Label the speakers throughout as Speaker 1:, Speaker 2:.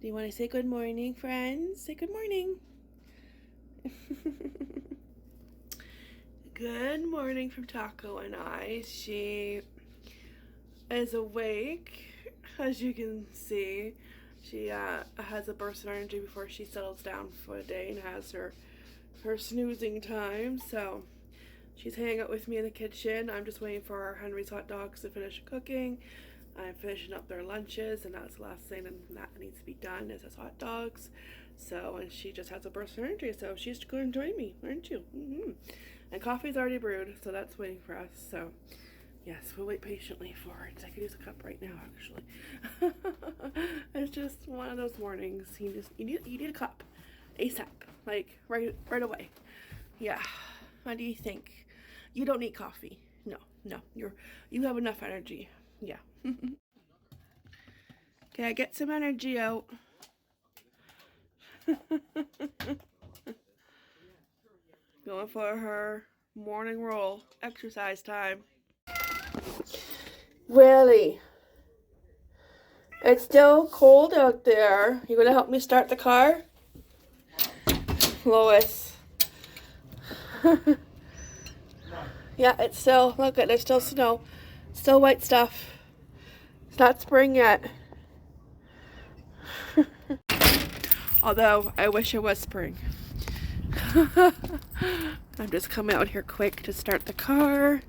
Speaker 1: Do you want to say good morning, friends? Say good morning. Good morning from Taco and I. She is awake, as you can see. She has a burst of energy before she settles down for the day and has her snoozing time. So she's hanging out with me in the kitchen. I'm just waiting for our Henry's hot dogs to finish cooking. I'm finishing up their lunches, and that's the last thing that needs to be done is his hot dogs. So, and she just has a burst of energy, so she's going to join me, aren't you? And coffee's already brewed, so that's waiting for us. So, yes, we'll wait patiently for it. I could use a cup right now, actually. It's just one of those mornings. You need a cup, ASAP, like right away. Yeah. What do you think? You don't need coffee. No, you have enough energy. Yeah. Okay, get some energy out. Going for her morning roll, exercise time. Really? It's still cold out there. You gonna help me start the car? Lois. Yeah, it's still, look at, there's still snow. Still white stuff. It's not spring yet. Although, I wish it was spring. I'm just coming out here quick to start the car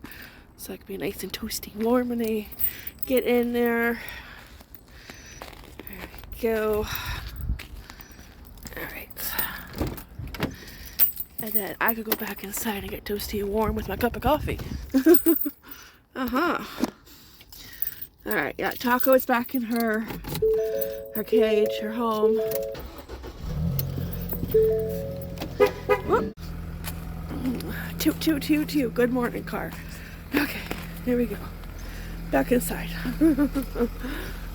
Speaker 1: so I can be nice and toasty warm when I get in there. There we go. Alright. And then I could go back inside and get toasty and warm with my cup of coffee. Alright, yeah, Taco is back in her cage, her home. Whoop. Toot, toot, toot, toot. Good morning, car. Okay, here we go. Back inside. Oh,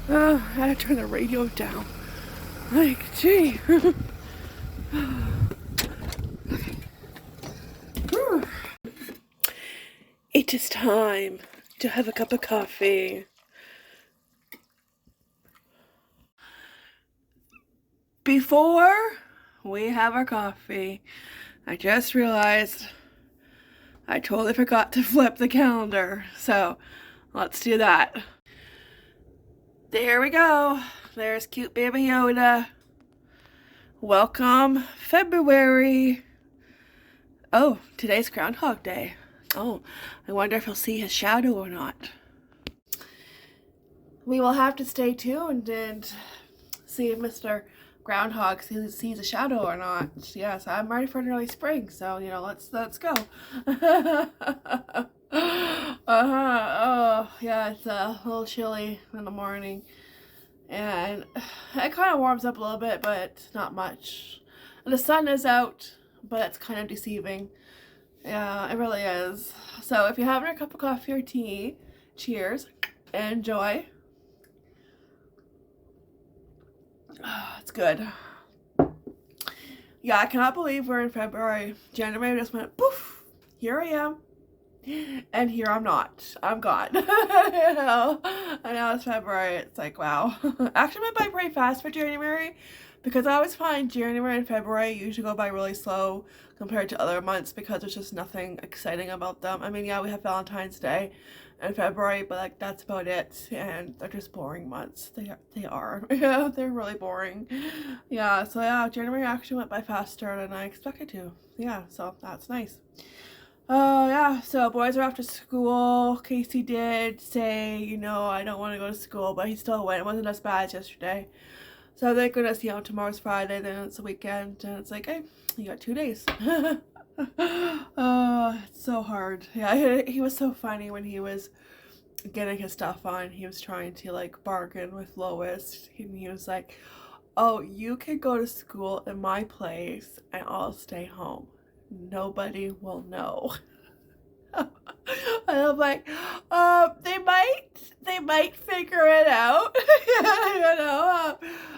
Speaker 1: I had to turn the radio down. Like, gee. Okay. It is time to have a cup of coffee. Before we have our coffee, I just realized I totally forgot to flip the calendar. So let's do that. There we go. There's cute baby Yoda. Welcome February. Oh, today's Groundhog Day. Oh, I wonder if he'll see his shadow or not. We will have to stay tuned and see if Mr. Groundhog sees a shadow or not. Yes, I'm ready for an early spring, so you know, let's go. Oh, yeah, it's a little chilly in the morning, and it kind of warms up a little bit, but not much. And the sun is out, but it's kind of deceiving. Yeah, it really is. So if you're having a cup of coffee or tea, cheers, enjoy. Oh, it's good. Yeah, I cannot believe we're in February. January just went poof. Here I am. And here I'm not. I'm gone. You know? And now it's February. It's like, wow. Actually went by pretty fast for January, because I always find January and February usually go by really slow compared to other months because there's just nothing exciting about them. I mean, yeah, we have Valentine's Day in February, but like that's about it, and they're just boring months. They are. Yeah, they're really boring. Yeah, so yeah, January actually went by faster than I expected to. Yeah, so that's nice. Yeah, so boys are off to school. Casey did say, you know, I don't want to go to school, but he still went. It wasn't as bad as yesterday. So thank goodness, you know, tomorrow's Friday, then it's the weekend, and it's like, hey, you got 2 days. Oh, it's so hard. Yeah, he was so funny when he was getting his stuff on. He was trying to, like, bargain with Lois, and he was like, oh, you can go to school in my place, and I'll stay home. Nobody will know. And I'm like, they might figure it out.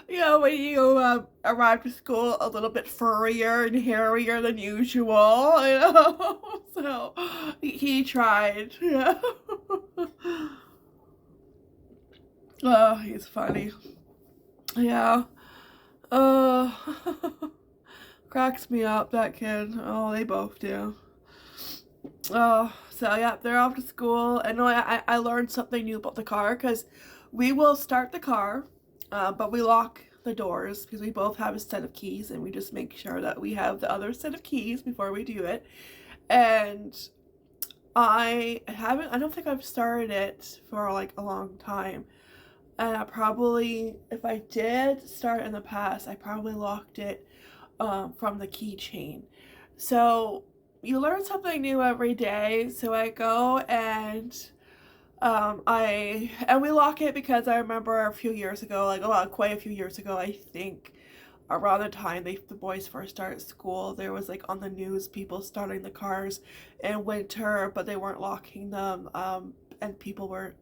Speaker 1: You know, when you arrive to school a little bit furrier and hairier than usual, you know. So he tried. Yeah. Oh, he's funny. Yeah. Uh, cracks me up, that kid. Oh, they both do. Oh, so yeah, they're off to school. And no, I learned something new about the car because we will start the car, but we lock the doors because we both have a set of keys and we just make sure that we have the other set of keys before we do it. And I don't think I've started it for like a long time. And I probably, if I did start in the past, I probably locked it from the keychain. So you learn something new every day. So I go and we lock it because I remember a few years ago, like quite a few years ago, I think around the time the boys first started school, there was like on the news people starting the cars in winter, but they weren't locking them, and people were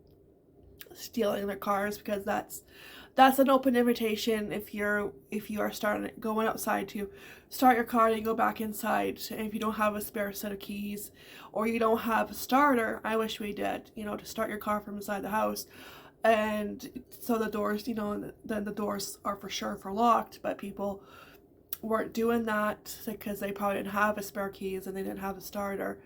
Speaker 1: stealing their cars because that's an open invitation. If you are starting going outside to start your car and you go back inside, and if you don't have a spare set of keys or you don't have a starter, I wish we did, to start your car from inside the house. And so the doors, then the doors are for sure for locked, but people weren't doing that because they probably didn't have a spare keys and they didn't have a starter,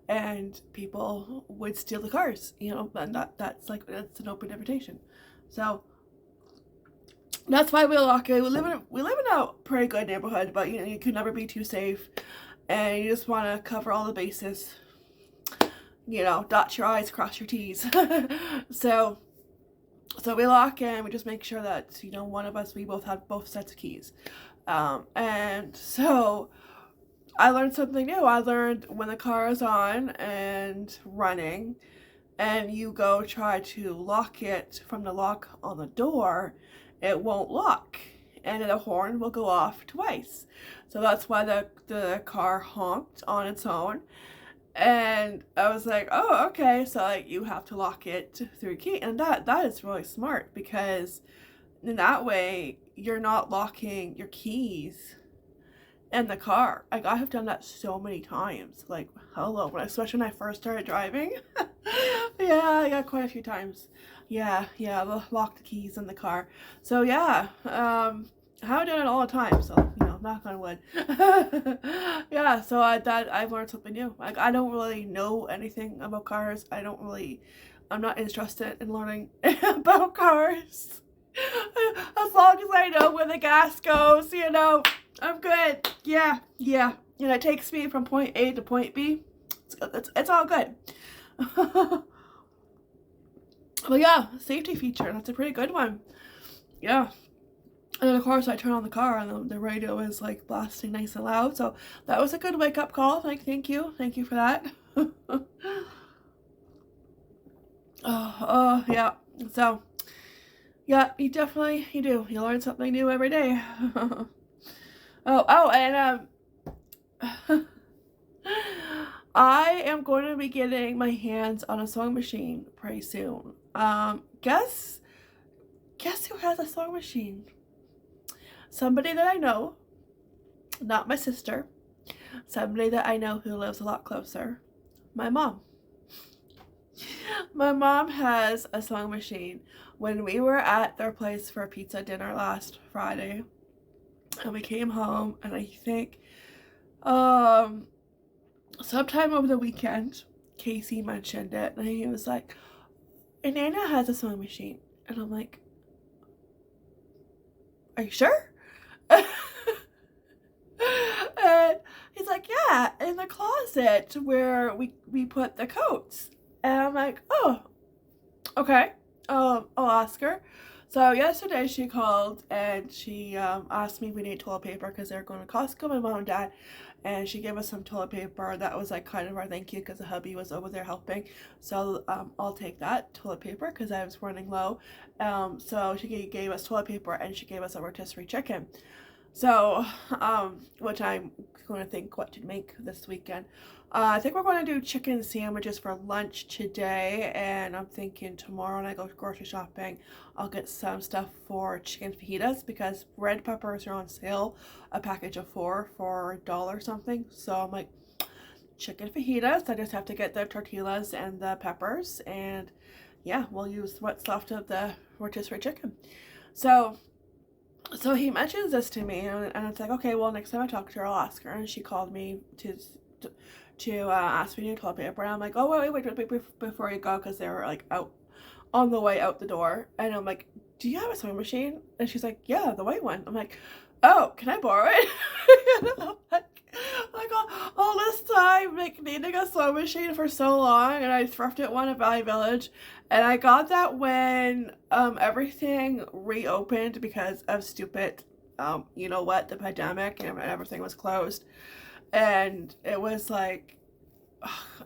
Speaker 1: and people would steal the cars, and that's an open invitation. So that's why we lock it. We live in a pretty good neighborhood, but you can never be too safe, and you just want to cover all the bases. Dot your I's, cross your T's. So we lock in. We just make sure that one of us, we both have both sets of keys, and so I learned something new. I learned when the car is on and running, and you go try to lock it from the lock on the door, it won't lock, and the horn will go off twice. So that's why the car honked on its own. And I was like, oh, okay, so you have to lock it through a key. And that is really smart, because in that way you're not locking your keys in the car. I have done that so many times. Especially when I first started driving. Yeah, quite a few times. Yeah, lock the keys in the car. So yeah, I haven't done it all the time, so knock on wood. Yeah, so I've learned something new. I don't really know anything about cars. I'm not interested in learning about cars. As long as I know where the gas goes, I'm good. Yeah. It takes me from point A to point B. It's all good. But yeah, safety feature. That's a pretty good one. Yeah. And then of course I turn on the car and the radio is blasting nice and loud. So that was a good wake up call. Thank you for that. Yeah. So yeah, you do. You learn something new every day. And I am going to be getting my hands on a sewing machine pretty soon. Guess who has a sewing machine? Somebody that I know, not my sister. Somebody that I know who lives a lot closer. My mom. My mom has a sewing machine. When we were at their place for a pizza dinner last Friday, and we came home, and I think sometime over the weekend, Casey mentioned it, and he was like, Nana has a sewing machine. And I'm like, are you sure? And he's like, yeah, in the closet where we put the coats. And I'm like, oh, okay. I'll ask her. So yesterday she called and she asked me if we need toilet paper because they're going to Costco, my mom and dad, and she gave us some toilet paper. That was kind of our thank you because the hubby was over there helping. So I'll take that toilet paper because I was running low. So she gave us toilet paper and she gave us a rotisserie chicken. So which I'm going to think what to make this weekend. I think we're going to do chicken sandwiches for lunch today, and I'm thinking tomorrow when I go grocery shopping, I'll get some stuff for chicken fajitas because red peppers are on sale, a package of 4 for $1 something. So I'm like, chicken fajitas. I just have to get the tortillas and the peppers, and yeah, we'll use what's left of the rotisserie chicken. So So he mentions this to me, and it's like, okay, well, next time I talk to her, I'll ask her. And she called me to ask me to toilet paper, and I'm like, oh, wait, before you go, because they were like out on the way out the door, and I'm like, do you have a sewing machine? And she's like, yeah, the white one. I'm like, oh, can I borrow it? You know, like all this time, like, needing a sewing machine for so long, and I thrifted one at Valley Village, and I got that when everything reopened because of stupid, you know what, the pandemic, and everything was closed, and it was like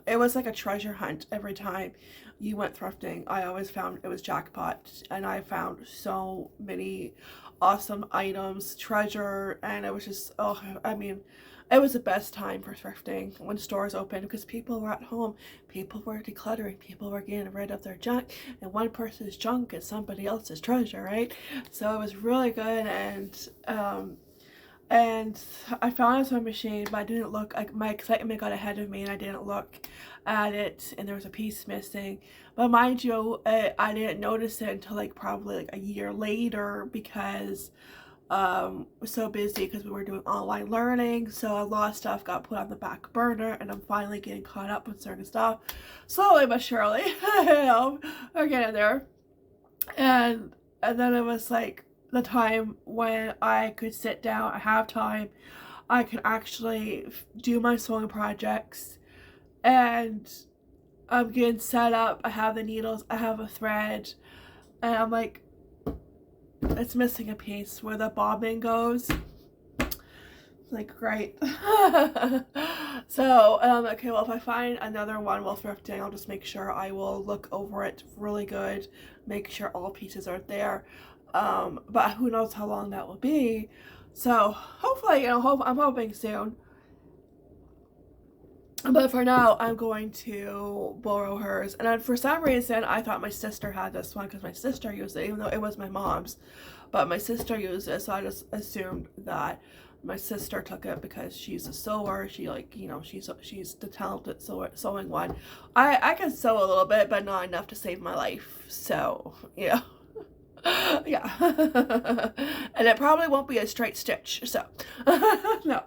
Speaker 1: a treasure hunt every time you went thrifting. I always found it was jackpot, and I found so many awesome items, treasure, and it was just, oh, I mean, it was the best time for thrifting when stores opened, because people were at home, people were decluttering, people were getting rid of their junk, and one person's junk is somebody else's treasure, right? So it was really good, and I found a sewing machine, but I didn't look, like, my excitement got ahead of me, and I didn't look at it, and there was a piece missing. But mind you, I didn't notice it until like probably like a year later, because we're so busy because we were doing online learning, so a lot of stuff got put on the back burner, and I'm finally getting caught up with certain stuff, slowly but surely. You know, we're getting there. And then it was like the time when I could sit down, I have time, I could actually do my sewing projects, and I'm getting set up, I have the needles, I have a thread, and I'm like, it's missing a piece where the bobbin goes. Like, great. So, okay, well, if I find another one while thrifting, I'll just make sure I will look over it really good, make sure all pieces are there. But who knows how long that will be. So, hopefully, you know, I'm hoping soon. But for now, I'm going to borrow hers. And then for some reason, I thought my sister had this one, because my sister used it, even though it was my mom's. But my sister used it, so I just assumed that my sister took it because she's a sewer. She, like, you know, she's the talented sewing one. I can sew a little bit, but not enough to save my life. So, yeah. Yeah. And it probably won't be a straight stitch, so no.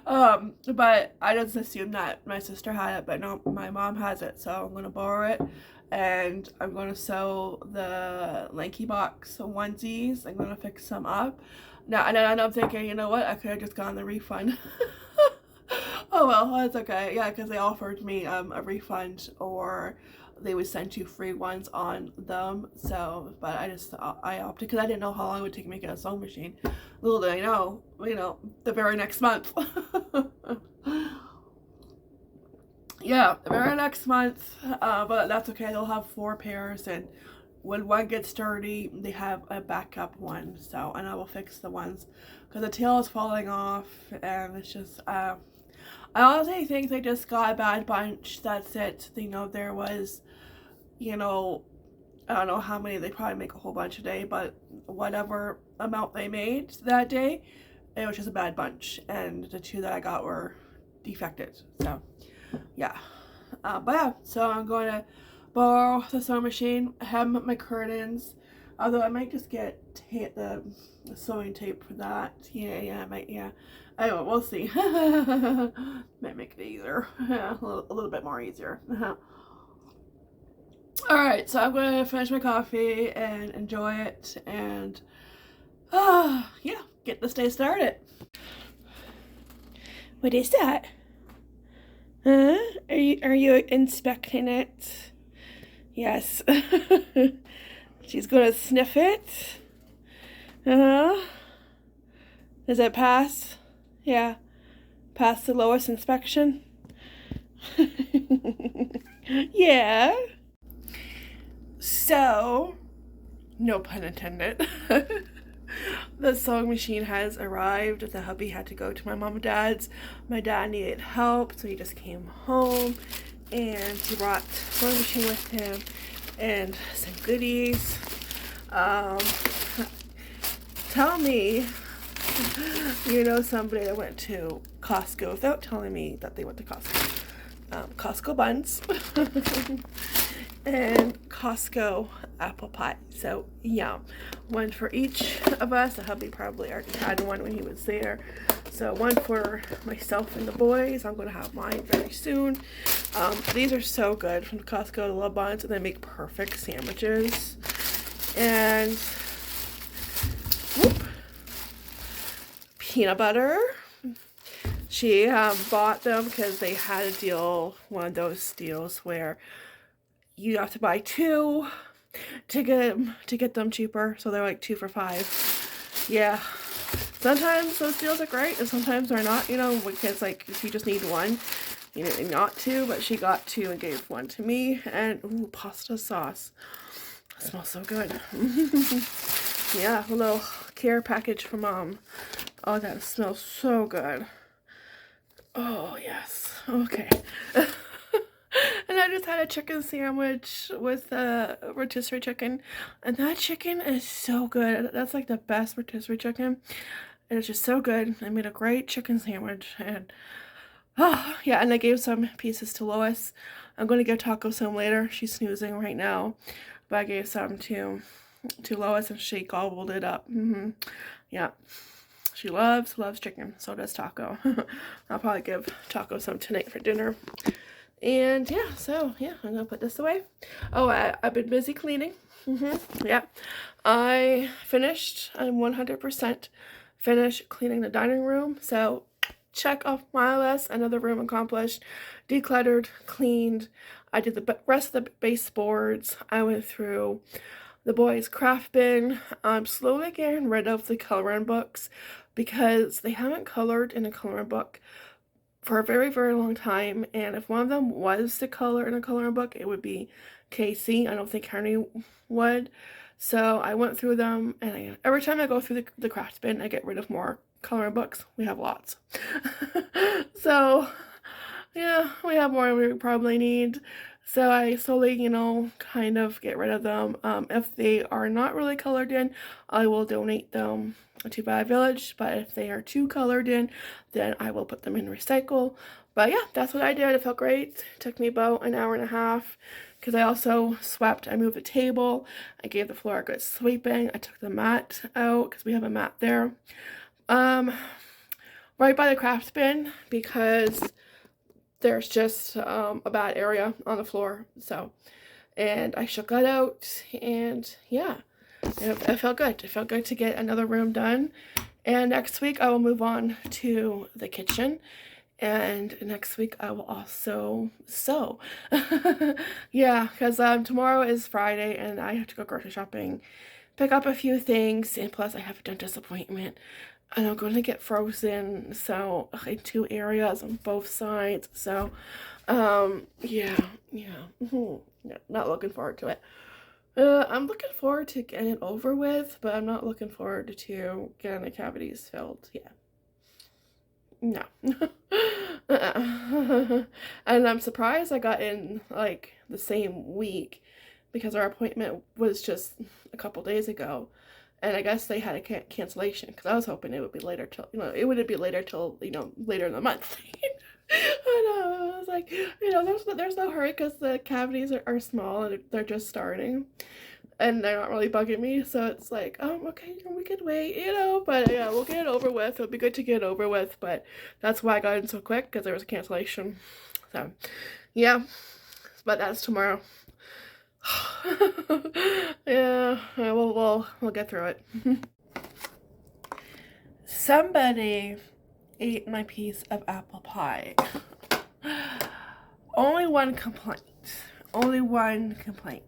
Speaker 1: But I just assumed that my sister had it, but no, my mom has it, so I'm gonna borrow it, and I'm gonna sew the Lanky Box onesies. I'm gonna fix some up now, and then I'm thinking, you know what, I could have just gotten the refund. Oh well, that's okay. Yeah, because they offered me a refund, or they would send you free ones on them. So, but I opted, because I didn't know how long it would take me to get a sewing machine. Little did I know, you know, the very next month. Yeah, the very next month. But that's okay. They'll have 4 pairs, and when one gets dirty, they have a backup one. So, and I will fix the ones, because the tail is falling off, and it's just I honestly think they just got a bad bunch. That's it. You know, there was, you know, I don't know how many, they probably make a whole bunch a day, but whatever amount they made that day, it was just a bad bunch. And the 2 that I got were defected. So, yeah. But yeah, so I'm going to borrow the sewing machine, hem my curtains. Although I might just get the sewing tape for that. Yeah, I might, yeah. Anyway, we'll see. Might make it easier. a little bit more easier. Alright, so I'm going to finish my coffee and enjoy it, and yeah, get this day started. What is that? Huh? Are you inspecting it? Yes. She's going to sniff it. Does it pass? Yeah. Pass the lowest inspection? Yeah. So, no pun intended. The sewing machine has arrived. The hubby had to go to my mom and dad's. My dad needed help, so he just came home, and he brought the sewing machine with him and some goodies. Tell me you know somebody that went to Costco without telling me that they went to Costco. Costco buns and Costco apple pie. So yeah, one for each of us. The hubby probably already had one when he was there. So one for myself and the boys. I'm going to have mine very soon. These are so good from Costco, the little buns, and they make perfect sandwiches. And whoop, peanut butter. She bought them because they had a deal, one of those deals where you have to buy 2 to get them cheaper. So they're like 2 for $5. Yeah. Sometimes those deals are great and sometimes they're not, you know, because like if you just need one, you know, not 2, but she got 2 and gave 1 to me. And ooh, pasta sauce. It smells so good. Yeah, a little care package for Mom. Oh, that smells so good. Oh, yes. Okay. And I just had a chicken sandwich with rotisserie chicken. And that chicken is so good. That's like the best rotisserie chicken. And it's just so good. I made a great chicken sandwich. And, oh, yeah. And I gave some pieces to Lois. I'm going to give Taco some later. She's snoozing right now. But I gave some to Lois and she gobbled it up. Yeah. She loves chicken. So does Taco. I'll probably give Taco some tonight for dinner. And yeah, so yeah, I'm gonna put this away. Oh, I've been busy cleaning. Yeah. I finished. I'm 100% finished cleaning the dining room. So check off my list. Another room accomplished. Decluttered, cleaned. I did the rest of the baseboards. I went through the boys' craft bin. I'm slowly getting rid of the coloring books because they haven't colored in a coloring book for a very, very long time. And if one of them was to color in a coloring book, it would be Casey. I don't think Henry would. So I went through them, and every time I go through the craft bin, I get rid of more coloring books. We have lots. So yeah, we have more than we probably need. So I slowly, you know, kind of get rid of them. If they are not really colored in, I will donate them to Bad Village. But if they are too colored in, then I will put them in recycle. But yeah, that's what I did. It felt great. It took me about an hour and a half because I also swept. I moved the table. I gave the floor a good sweeping. I took the mat out because we have a mat there. Right by the craft bin because there's just a bad area on the floor. So, and I shook that out, and yeah, it felt good. It felt good to get another room done. And next week I will move on to the kitchen, and next week I will also sew. Yeah, because tomorrow is Friday and I have to go grocery shopping, pick up a few things, and plus I have a dentist appointment. And I'm going to get frozen, so in 2 areas on both sides. So, yeah, not looking forward to it. I'm looking forward to getting it over with, but I'm not looking forward to getting the cavities filled. Yeah, no. And I'm surprised I got in like the same week because our appointment was just a couple days ago. And I guess they had a cancellation because I was hoping it would be later till, you know, it would be later till, you know, later in the month. I was like, you know, there's no hurry because the cavities are small and they're just starting. And they're not really bugging me. So it's like, okay, we could wait, you know. But yeah, we'll get it over with. It'll be good to get it over with. But that's why I got in so quick because there was a cancellation. So, yeah. But that's tomorrow. Yeah, we'll get through it. Somebody ate my piece of apple pie. Only one complaint. Only one complaint.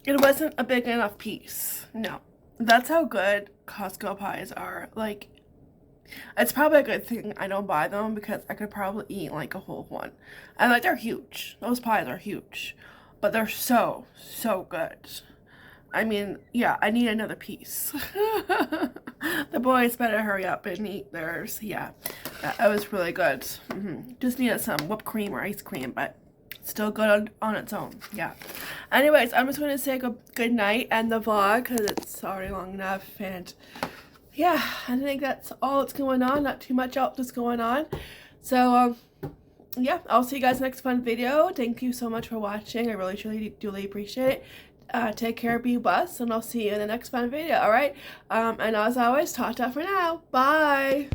Speaker 1: It wasn't a big enough piece. No. That's how good Costco pies are. Like, it's probably a good thing I don't buy them because I could probably eat like a whole one. And like, they're huge. Those pies are huge. But they're so good. I mean, yeah, I need another piece. The boys better hurry up and eat theirs. Yeah, that was really good. Just needed some whipped cream or ice cream, but still good on its own. Yeah. Anyways, I'm just going to say good night and the vlog because it's already long enough. And yeah, I think that's all that's going on. Not too much else is going on. So, yeah, I'll see you guys next fun video. Thank you so much for watching. I really, truly, duly appreciate it. Take care, be blessed, and I'll see you in the next fun video, alright? And as always, ta-ta for now. Bye!